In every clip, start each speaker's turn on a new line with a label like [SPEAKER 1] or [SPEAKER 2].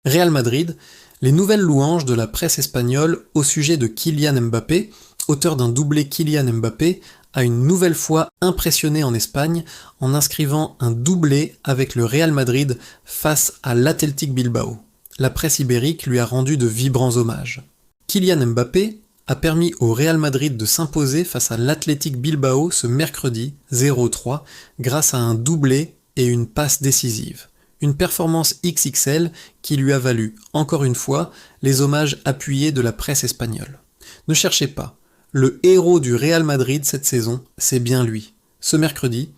[SPEAKER 1] Real Madrid, les nouvelles louanges de la presse espagnole au sujet de Kylian Mbappé, auteur d'un doublé Kylian Mbappé, a une nouvelle fois impressionné en Espagne en inscrivant un doublé avec le Real Madrid face à l'Athletic Bilbao. La presse ibérique lui a rendu de vibrants hommages. Kylian Mbappé a permis au Real Madrid de s'imposer face à l'Athletic Bilbao ce mercredi 0-3 grâce à un doublé et une passe décisive. Une performance XXL qui lui a valu, encore une fois, les hommages appuyés de la presse espagnole. Ne cherchez pas, le héros du Real Madrid cette saison, c'est bien lui. Ce mercredi,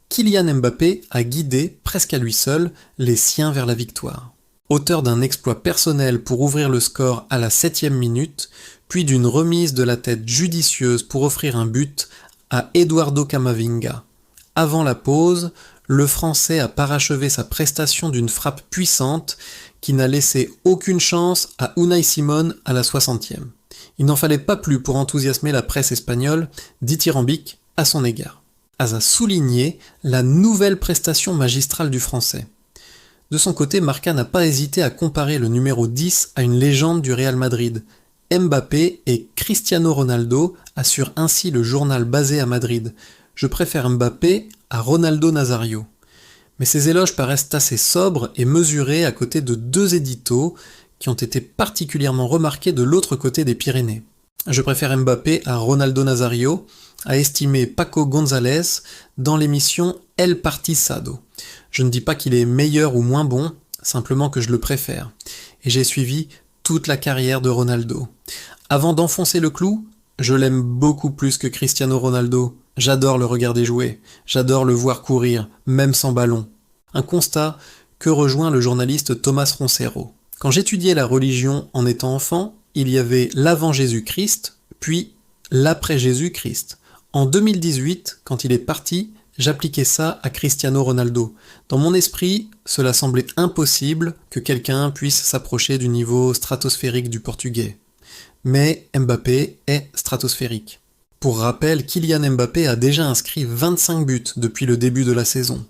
[SPEAKER 1] Kylian Mbappé a guidé, presque à lui seul, les siens vers la victoire. Auteur d'un exploit personnel pour ouvrir le score à la 7e minute, puis d'une remise de la tête judicieuse pour offrir un but à Eduardo Camavinga. Avant la pause, le Français a parachevé sa prestation d'une frappe puissante qui n'a laissé aucune chance à Unai Simón à la 60e. Il n'en fallait pas plus pour enthousiasmer la presse espagnole, dithyrambique à son égard. A souligné la nouvelle prestation magistrale du Français. De son côté, Marca n'a pas hésité à comparer le numéro 10 à une légende du Real Madrid. Mbappé et Cristiano Ronaldo assurent ainsi le journal basé à Madrid. Je préfère Mbappé à Ronaldo Nazario. Mais ces éloges paraissent assez sobres et mesurés à côté de deux éditos qui ont été particulièrement remarqués de l'autre côté des Pyrénées. Je préfère Mbappé à Ronaldo Nazario, a estimé Paco González dans l'émission El Partisado. Je ne dis pas qu'il est meilleur ou moins bon, simplement que je le préfère. Et j'ai suivi toute la carrière de Ronaldo. Avant d'enfoncer le clou, je l'aime beaucoup plus que Cristiano Ronaldo. J'adore le regarder jouer, j'adore le voir courir, même sans ballon. Un constat que rejoint le journaliste Thomas Roncero. Quand j'étudiais la religion en étant enfant, il y avait l'avant Jésus-Christ, puis l'après Jésus-Christ. En 2018, quand il est parti, j'appliquais ça à Cristiano Ronaldo. Dans mon esprit, cela semblait impossible que quelqu'un puisse s'approcher du niveau stratosphérique du portugais. Mais Mbappé est stratosphérique. Pour rappel, Kylian Mbappé a déjà inscrit 25 buts depuis le début de la saison.